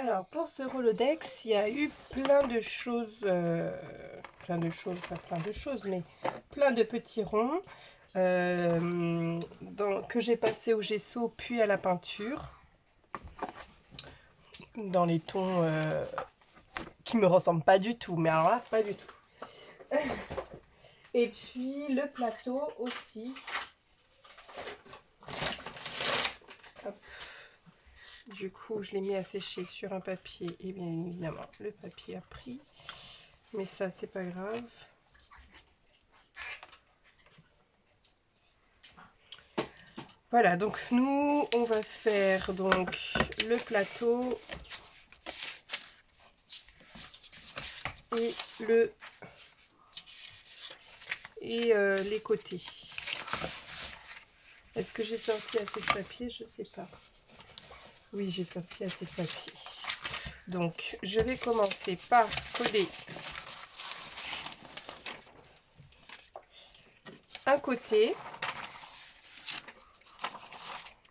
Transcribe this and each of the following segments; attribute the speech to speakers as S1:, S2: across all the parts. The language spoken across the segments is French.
S1: Alors, pour ce Rolodex, il y a eu plein de choses, pas plein de choses, mais plein de petits ronds que j'ai passé au gesso puis à la peinture, dans les tons qui me ressemblent pas du tout, mais alors là, pas du tout. Et puis le plateau aussi. Hop. Du coup, je l'ai mis à sécher sur un papier et bien évidemment, le papier a pris. Mais ça, c'est pas grave. Voilà, donc nous, on va faire donc le plateau et les côtés. Est-ce que j'ai sorti assez de papier? Je sais pas. Oui, j'ai sorti assez de papier. Donc, je vais commencer par coller un côté.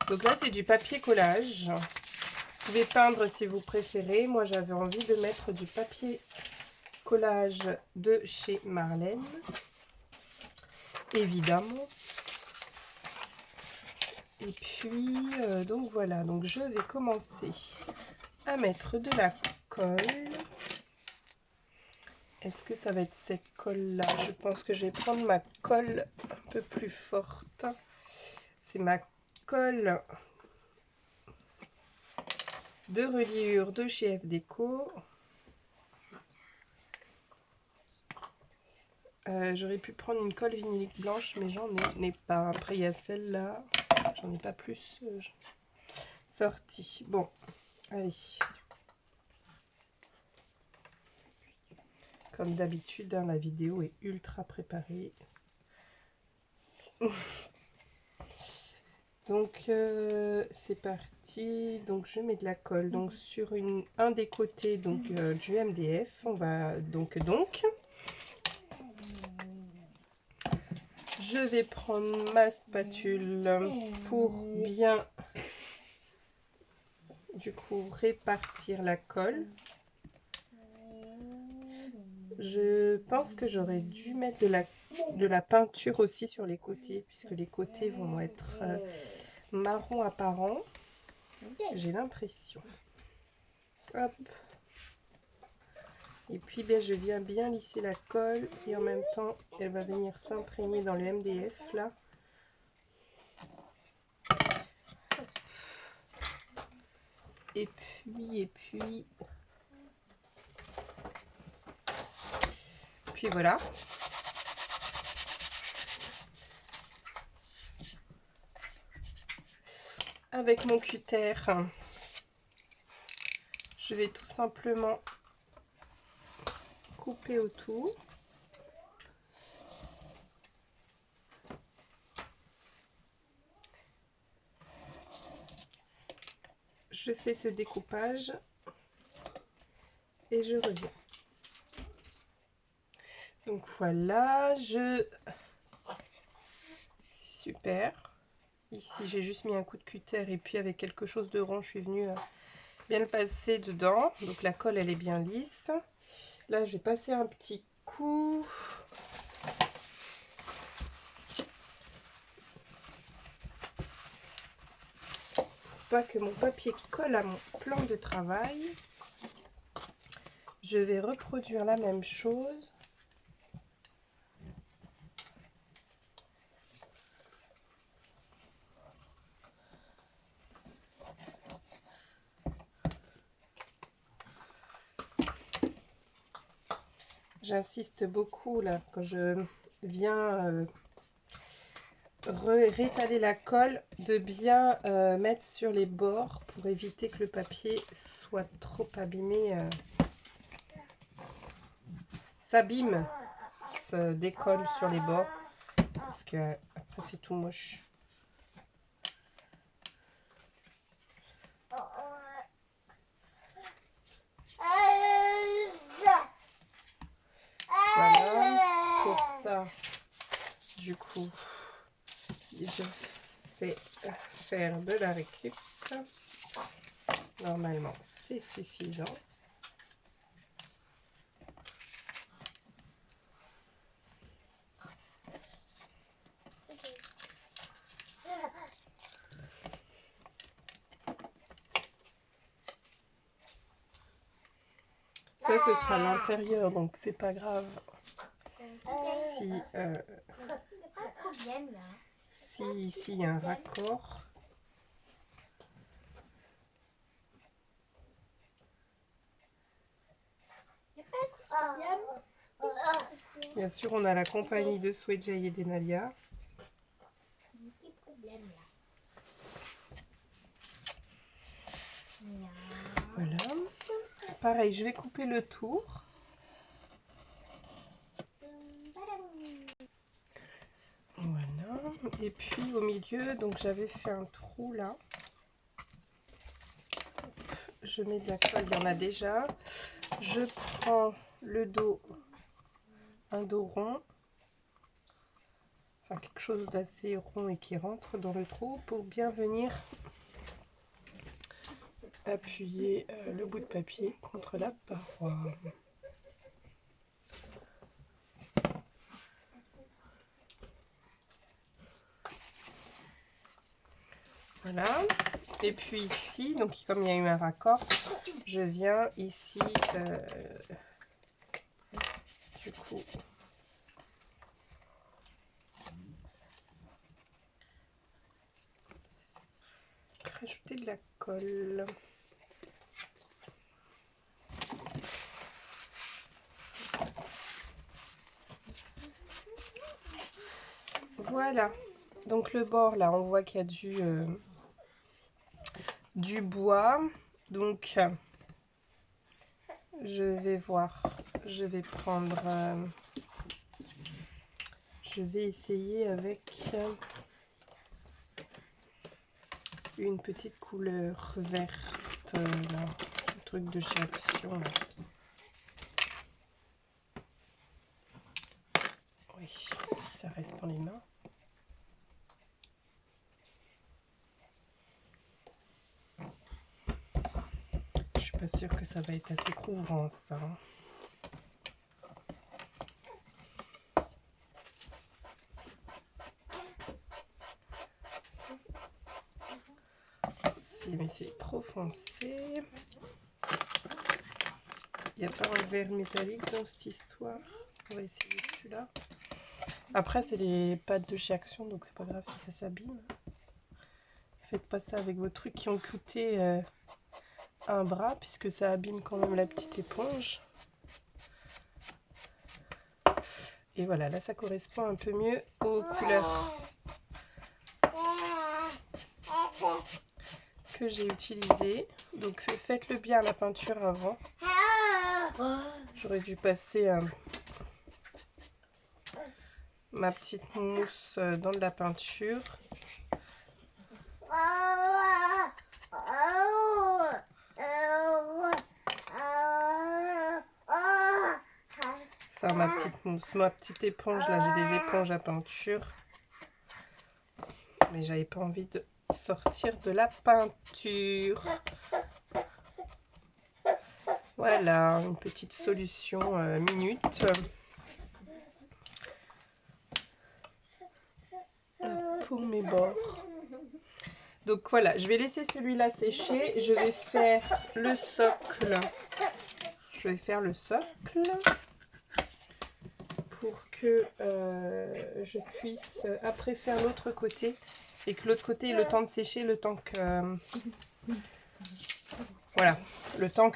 S1: Donc là, c'est du papier collage. Vous pouvez peindre si vous préférez. Moi, j'avais envie de mettre du papier collage de chez Marlène. Évidemment. Et puis, donc voilà. Donc, je vais commencer à mettre de la colle. Est-ce que ça va être cette colle-là? Je pense que je vais prendre ma colle un peu plus forte. C'est ma colle de reliure de chez F Déco. J'aurais pu prendre une colle vinylique blanche, mais j'en ai pas. Après, il y a celle-là. J'en ai pas plus sorti. Bon, allez. Comme d'habitude, hein, la vidéo est ultra préparée. Donc, c'est parti. Donc, je mets de la colle donc, sur un des côtés donc, du MDF. On va donc. Je vais prendre ma spatule pour bien du coup répartir la colle. Je pense que j'aurais dû mettre de la peinture aussi sur les côtés, puisque les côtés vont être marron apparent. J'ai l'impression. Hop. Et puis ben, je viens bien lisser la colle et en même temps elle va venir s'imprégner dans le MDF là. Et puis voilà. Avec mon cutter, je vais tout simplement couper autour. Je fais ce découpage et je reviens. Donc voilà, super. Ici, j'ai juste mis un coup de cutter et puis avec quelque chose de rond, je suis venue bien le passer dedans. Donc la colle, elle est bien lisse. Là, je vais passer un petit coup. Pas que mon papier colle à mon plan de travail. Je vais reproduire la même chose. J'insiste beaucoup là quand je viens rétaler la colle, de bien mettre sur les bords pour éviter que le papier soit trop abîmé, s'abîme, se décolle sur les bords, parce que après c'est tout moche. Voilà, pour ça, du coup, je vais faire de la récup. Normalement, c'est suffisant. Ça, ce sera l'intérieur, donc c'est pas grave. Si ici il y a un raccord. Bien sûr, on a la compagnie de Swedjay et d'Enalia. Voilà. Pareil, je vais couper le tour. Voilà. Et puis au milieu, donc j'avais fait un trou là. Je mets de la colle, il y en a déjà. Je prends le dos, un dos rond. Enfin, quelque chose d'assez rond et qui rentre dans le trou pour bien venir appuyer le bout de papier contre la paroi. Voilà. Et puis ici, donc comme il y a eu un raccord, je viens ici, du coup, rajouter de la colle. Voilà. Donc le bord là, on voit qu'il y a du bois. Donc je vais voir, je vais prendre, je vais essayer avec une petite couleur verte, là, un truc de chez Action. Là. Oui, si ça reste dans les mains. Je suis pas sûre que ça va être assez couvrant ça. Si, mais c'est trop foncé. Il n'y a pas un verre métallique dans cette histoire. On va essayer celui-là. Après, c'est les pattes de chez Action, donc c'est pas grave si ça s'abîme. Faites pas ça avec vos trucs qui ont coûté un bras, puisque ça abîme quand même la petite éponge. Et voilà, là ça correspond un peu mieux aux couleurs que j'ai utilisées. Donc faites-le bien à la peinture avant. J'aurais dû passer ma petite mousse dans de la peinture. Enfin, ma petite mousse, ma petite éponge, là j'ai des éponges à peinture. Mais j'avais pas envie de sortir de la peinture. Voilà, une petite solution minute. Pour mes bords. Donc voilà, je vais laisser celui-là sécher. Je vais faire le socle. Je vais faire le socle pour que je puisse après faire l'autre côté et que l'autre côté ait le temps de sécher, le temps que voilà, le temps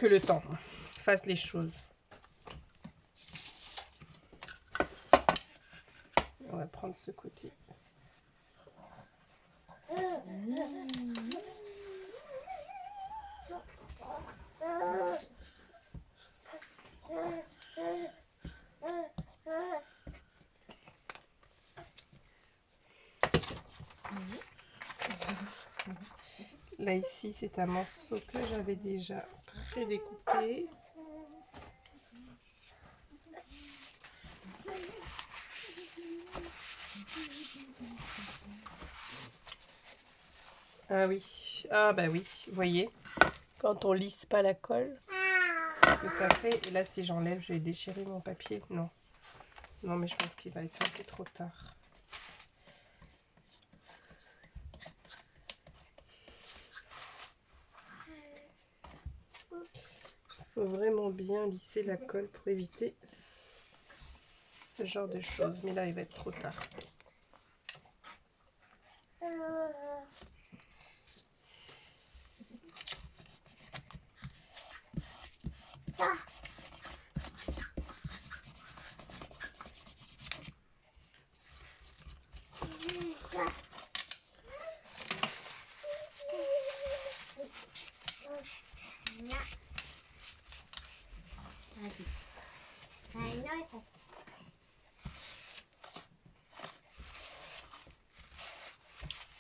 S1: fasse les choses. On va prendre ce côté. Là ici c'est un morceau que j'avais déjà pré-découpé. Ah oui, ah bah oui, vous voyez, quand on lisse pas la colle, ce que ça fait. Et là, si j'enlève, je vais déchirer mon papier. Non. Non, mais je pense qu'il va être un peu trop tard. Faut vraiment bien lisser la colle pour éviter ce genre de choses. Mais là, il va être trop tard.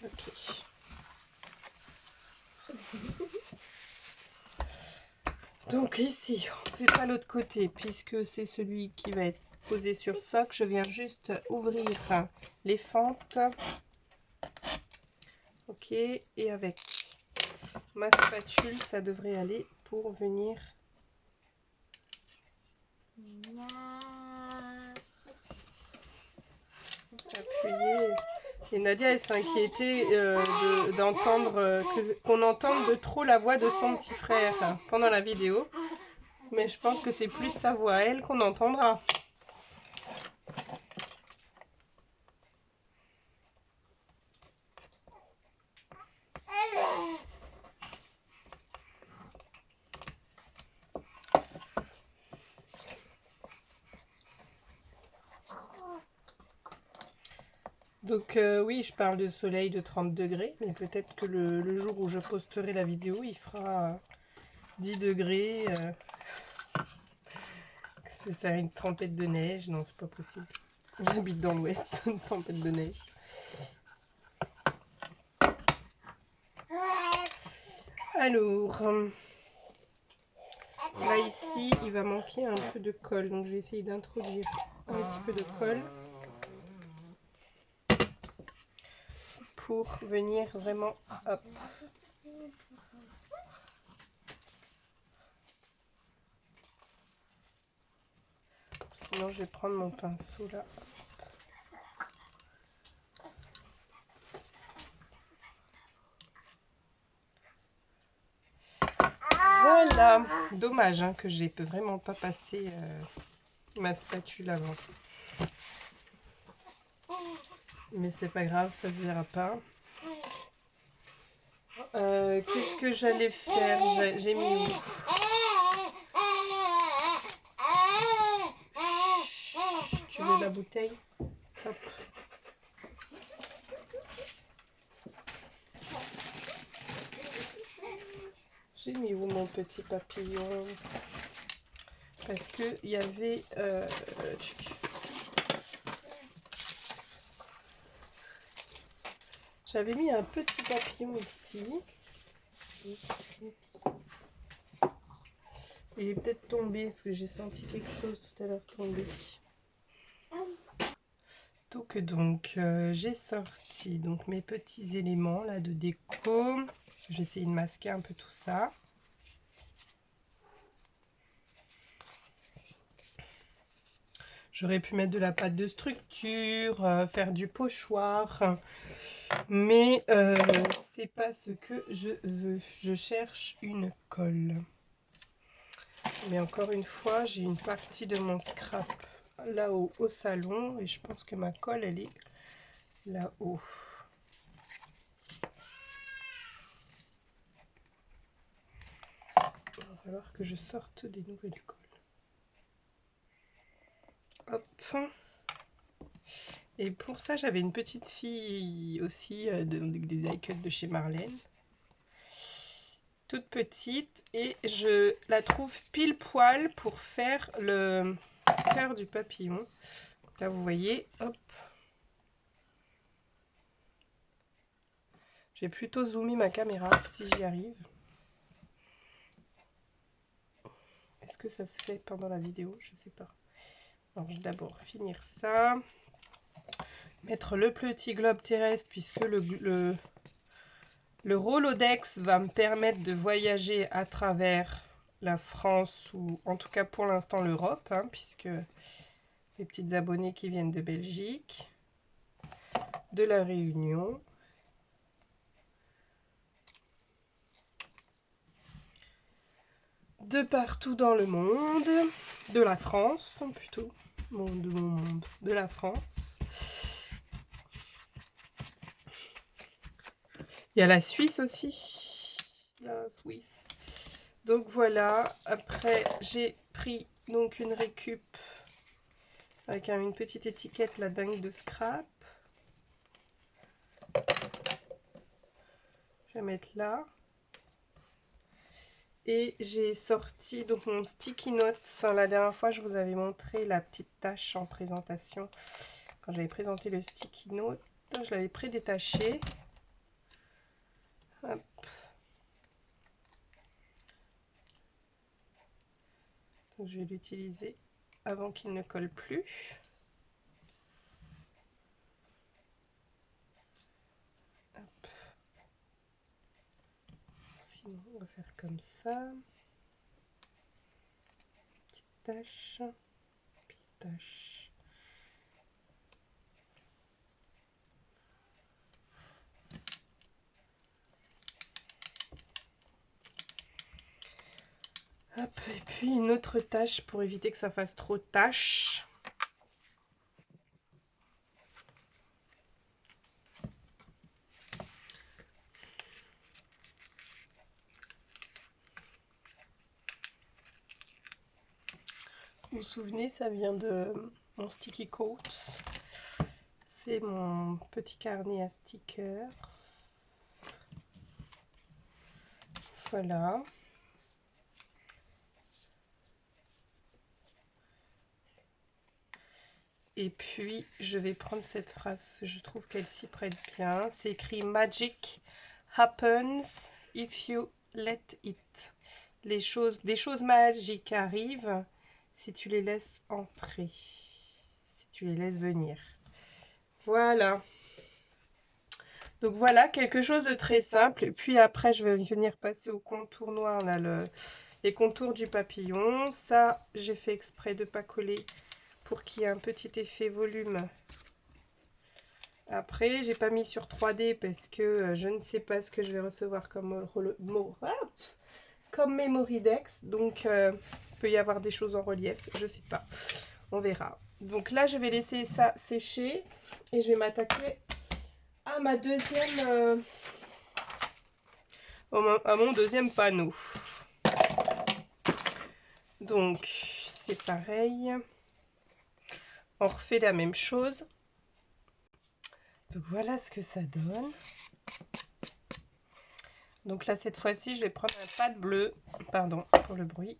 S1: Ok. Donc ici, on fait pas l'autre côté puisque c'est celui qui va être posé sur socle. Je viens juste ouvrir les fentes. Ok, et avec ma spatule, ça devrait aller pour venir appuyer. Et Nadia, elle s'inquiétait d'entendre qu'on entende de trop la voix de son petit frère pendant la vidéo. Mais je pense que c'est plus sa voix à elle qu'on entendra. Donc oui, je parle de soleil de 30 degrés, mais peut-être que le jour où je posterai la vidéo, il fera 10 degrés. C'est ça, une tempête de neige. Non, c'est pas possible. J'habite dans l'ouest, une tempête de neige. Alors, là ici, il va manquer un peu de colle, donc je vais essayer d'introduire un petit peu de colle pour venir vraiment, hop. Sinon, je vais prendre mon pinceau là. Voilà, dommage hein, que j'ai vraiment pas passé ma spatule avant. Mais c'est pas grave, ça se verra pas. Qu'est-ce que j'allais faire? J'ai mis où? Tu veux la bouteille? Hop. J'ai mis où mon petit papillon? Parce que il y avait j'avais mis un petit papillon ici. Il est peut-être tombé parce que j'ai senti quelque chose tout à l'heure tomber. Donc j'ai sorti donc mes petits éléments là de déco. J'ai essayé de masquer un peu tout ça. J'aurais pu mettre de la pâte de structure, faire du pochoir, mais c'est pas ce que je veux. Je cherche une colle. Mais encore une fois, j'ai une partie de mon scrap là-haut au salon et je pense que ma colle elle est là-haut. Il va falloir que je sorte des nouvelles colles. Hop. Et pour ça, j'avais une petite fille aussi, des die cuts de chez Marlène. Toute petite. Et je la trouve pile poil pour faire le cœur du papillon. Là, vous voyez, hop. J'ai plutôt zoomé ma caméra si j'y arrive. Est-ce que ça se fait pendant la vidéo? Je sais pas. Alors, je vais d'abord finir ça. Mettre le petit globe terrestre puisque Le Rolodex va me permettre de voyager à travers la France ou en tout cas pour l'instant l'Europe, hein, puisque les petites abonnées qui viennent de Belgique, de la Réunion, de partout dans le monde, de la France plutôt, de la France. Il y a la Suisse aussi, la Suisse. Donc voilà, après j'ai pris donc une récup avec une petite étiquette la dingue de scrap. Je vais mettre là. Et j'ai sorti donc mon sticky note. La dernière fois, je vous avais montré la petite tache en présentation. Quand j'avais présenté le sticky note, je l'avais prédétaché. Hop. Donc je vais l'utiliser avant qu'il ne colle plus. Hop. Sinon, on va faire comme ça. Petite tache. Pistache. Hop, et puis une autre tâche pour éviter que ça fasse trop de tâches. Vous vous souvenez, ça vient de mon Sticky Quotes. C'est mon petit carnet à stickers. Voilà. Et puis, je vais prendre cette phrase, je trouve qu'elle s'y prête bien. C'est écrit « Magic happens if you let it ». Des choses magiques arrivent si tu les laisses entrer, si tu les laisses venir. Voilà. Donc voilà, quelque chose de très simple. Et puis après, je vais venir passer au contour noir, là, les contours du papillon. Ça, j'ai fait exprès de ne pas coller pour qu'il y ait un petit effet volume. Après, j'ai pas mis sur 3D parce que je ne sais pas ce que je vais recevoir comme Memory Dex. Donc, il peut y avoir des choses en relief, je sais pas. On verra. Donc là, je vais laisser ça sécher et je vais m'attaquer à ma deuxième, à mon deuxième panneau. Donc, c'est pareil. On refait la même chose. Donc voilà ce que ça donne. Donc là, cette fois-ci, je vais prendre un pad bleu. Pardon pour le bruit.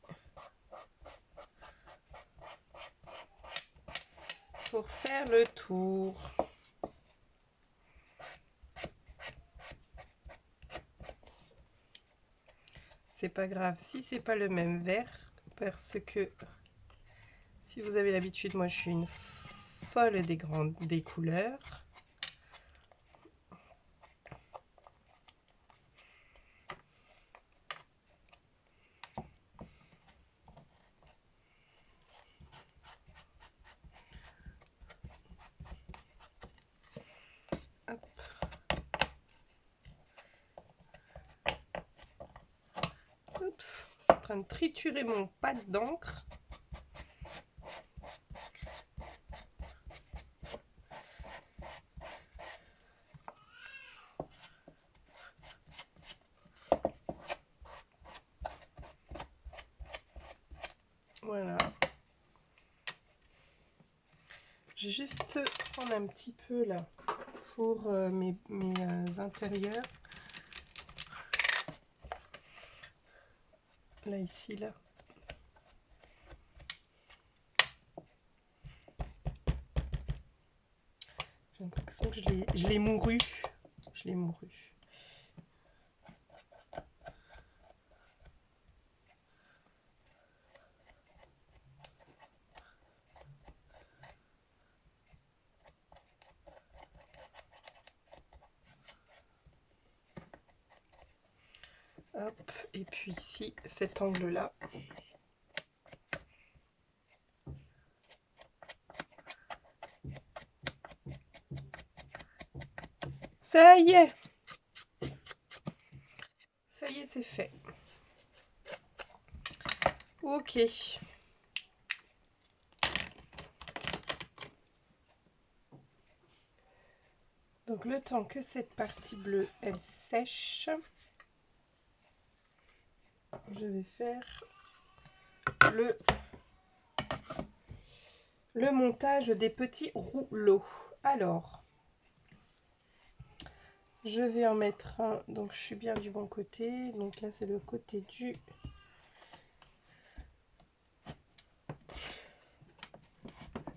S1: Pour faire le tour. C'est pas grave si c'est pas le même vert. Parce que si vous avez l'habitude, moi je suis une folle des couleurs. Oups, je suis en train de triturer mon pad d'encre. Voilà. Je vais juste prendre un petit peu là pour mes intérieurs. Là, ici, là. J'ai l'impression que je l'ai mouru. Je l'ai mouru. Hop, et puis ici, cet angle-là. Ça y est! Ça y est, c'est fait. Ok. Donc le temps que cette partie bleue, elle sèche, je vais faire le montage des petits rouleaux. Alors, je vais en mettre un, donc je suis bien du bon côté, donc là c'est le côté du...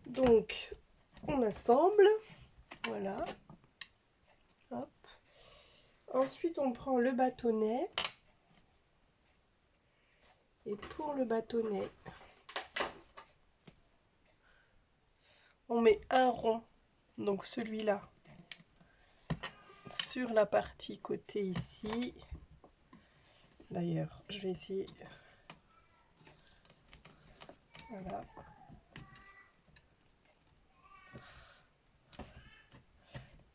S1: Donc, on assemble, voilà. Hop. Ensuite, on prend le bâtonnet. Et pour le bâtonnet, on met un rond, donc celui-là, sur la partie côté ici. D'ailleurs, je vais essayer. Voilà.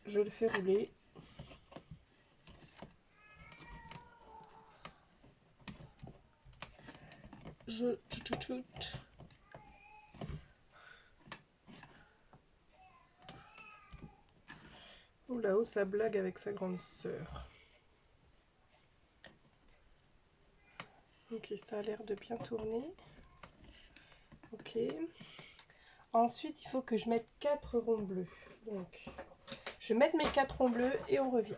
S1: Je le fais rouler. Oh là-haut, ça blague avec sa grande sœur. Ok, ça a l'air de bien tourner. Ok. Ensuite, il faut que je mette 4 ronds bleus. Donc, je vais mettre mes 4 ronds bleus et on revient.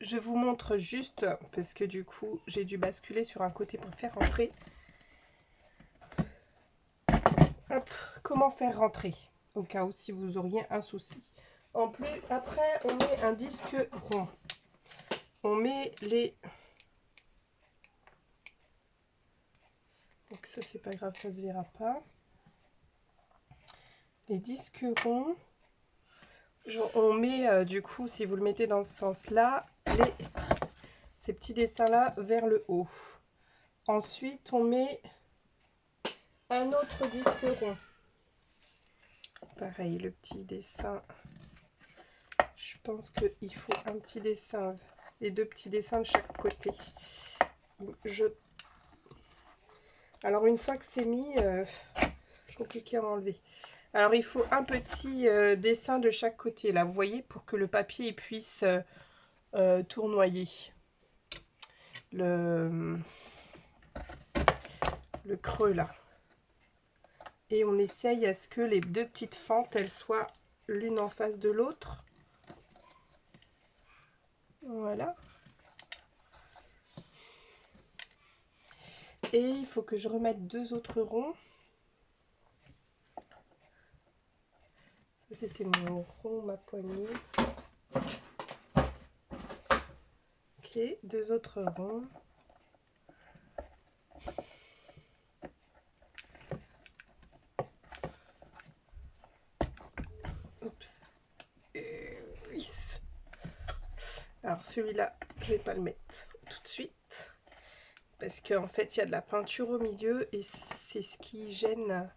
S1: Je vous montre juste, parce que du coup, j'ai dû basculer sur un côté pour faire rentrer. Hop, comment faire rentrer, au cas où si vous auriez un souci. En plus, après, on met un disque rond. On met les... Donc ça, c'est pas grave, ça se verra pas. Les disques ronds, on met, du coup, si vous le mettez dans ce sens-là, ces petits dessins-là vers le haut. Ensuite, on met un autre disque rond. Pareil, le petit dessin. Je pense qu'il faut un petit dessin, les 2 petits dessins de chaque côté. Alors, une fois que c'est mis, compliqué à enlever. Alors, il faut un petit dessin de chaque côté, là, vous voyez, pour que le papier puisse tournoyer. Le creux, là. Et on essaye à ce que les 2 petites fentes, elles soient l'une en face de l'autre. Voilà. Et il faut que je remette 2 autres ronds. Ça, c'était mon rond, ma poignée. Ok, 2 autres ronds. Oups. Oui. Alors celui-là, je vais pas le mettre tout de suite. Parce qu'en fait, il y a de la peinture au milieu et c'est ce qui gêne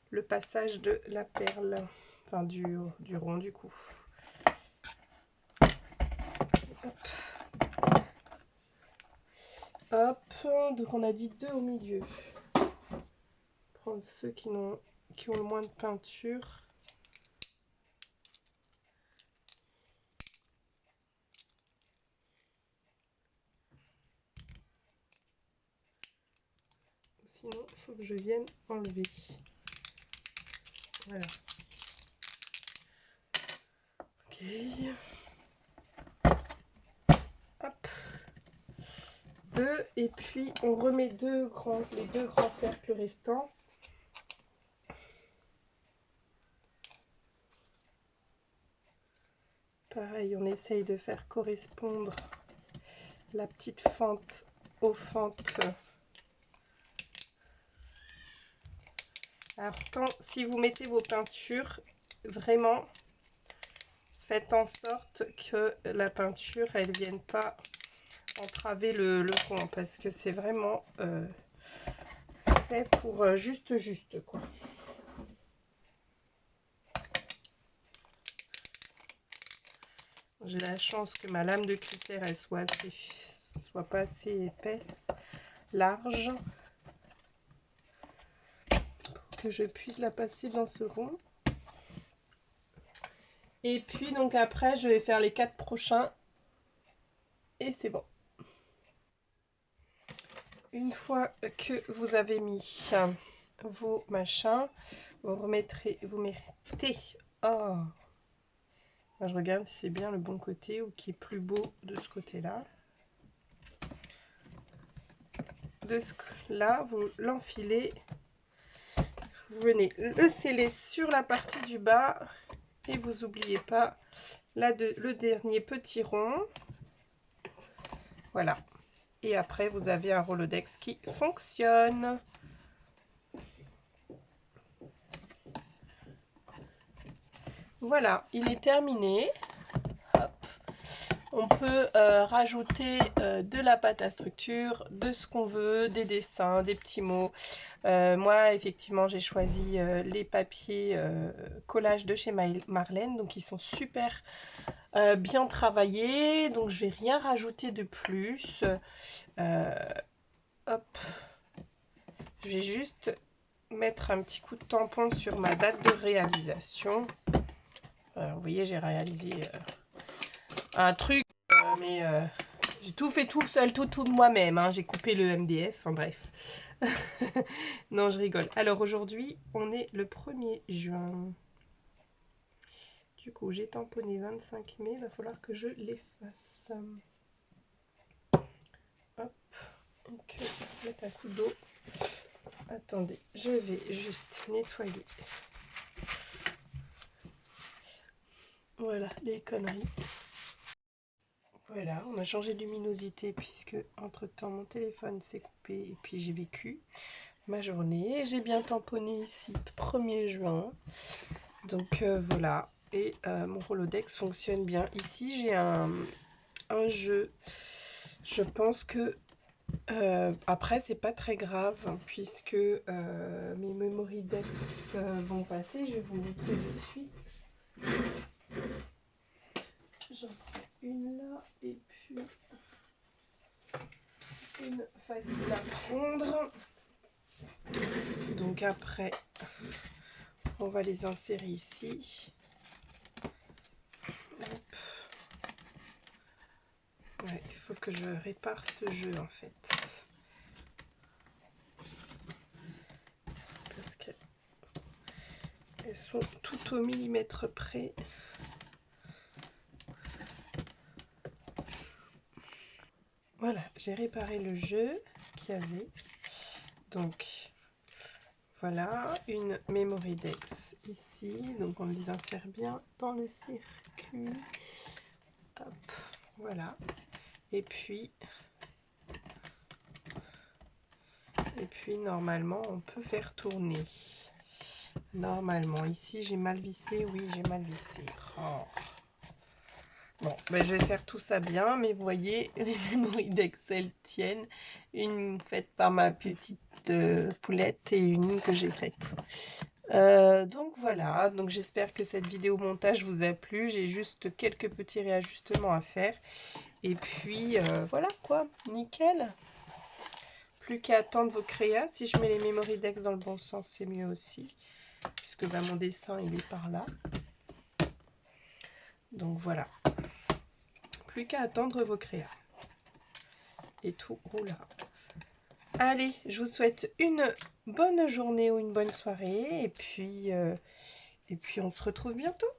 S1: le passage de la perle. Enfin, du rond du coup. Hop. Hop, donc on a dit 2 au milieu. Prendre ceux qui ont le moins de peinture. Sinon, il faut que je vienne enlever. Voilà. Ok. Hop. 2 et puis on remet les 2 grands cercles restants. Pareil, on essaye de faire correspondre la petite fente aux fentes. Alors, si vous mettez vos peintures, vraiment, faites en sorte que la peinture, elle ne vienne pas entraver le coin parce que c'est vraiment fait pour juste quoi. J'ai la chance que ma lame de critère elle soit pas assez épaisse, large, pour que je puisse la passer dans ce rond. Et puis donc après je vais faire les 4 prochains et c'est bon. Une fois que vous avez mis vos machins, vous mettez, oh, je regarde si c'est bien le bon côté ou qui est plus beau de ce côté-là. De ce là, vous l'enfilez, vous venez le sceller sur la partie du bas et vous n'oubliez pas là le dernier petit rond. Voilà. Et après, vous avez un Rolodex qui fonctionne. Voilà, il est terminé. Hop. On peut rajouter de la pâte à structure, de ce qu'on veut, des dessins, des petits mots. Moi, effectivement, j'ai choisi les papiers collage de chez Marlène. Donc, ils sont super bien travaillés. Donc, je vais rien rajouter de plus. Hop. Je vais juste mettre un petit coup de tampon sur ma date de réalisation. Vous voyez, j'ai réalisé un truc, mais j'ai tout fait tout seul, tout de moi-même. Hein. J'ai coupé le MDF, enfin bref. Non, je rigole. Alors aujourd'hui, on est le 1er juin. Du coup, j'ai tamponné 25 mai, il va falloir que je l'efface. Hop, donc mettre un coup d'eau. Attendez, je vais juste nettoyer. Voilà, les conneries. Voilà, on a changé de luminosité puisque entre-temps mon téléphone s'est coupé et puis j'ai vécu ma journée. J'ai bien tamponné ici 1er juin. Donc voilà, et mon Rolodex fonctionne bien. Ici j'ai un jeu. Je pense que après c'est pas très grave puisque mes memory decks vont passer. Je vais vous montrer de suite. J'en prends une là et puis une facile à prendre. Donc après on va les insérer ici. Hop. Ouais, il faut que je répare ce jeu en fait. Parce que elles sont tout au millimètre près. Voilà, j'ai réparé le jeu qu'il y avait. Donc voilà, une memory dex ici. Donc on les insère bien dans le circuit. Hop, voilà. Et puis normalement on peut faire tourner. Normalement, ici j'ai mal vissé, oui j'ai mal vissé. Oh. Bon, ben, je vais faire tout ça bien, mais vous voyez, les memory d'Excel tiennent. Une faite par ma petite poulette et une que j'ai faite. Donc voilà, donc j'espère que cette vidéo montage vous a plu. J'ai juste quelques petits réajustements à faire. Et puis voilà quoi, nickel. Plus qu'à attendre vos créas. Si je mets les memory dex dans le bon sens, c'est mieux aussi. Puisque ben, mon dessin, il est par là. Donc voilà. Plus qu'à attendre vos créas. Et tout roulera. Allez, je vous souhaite une bonne journée ou une bonne soirée. Et puis on se retrouve bientôt.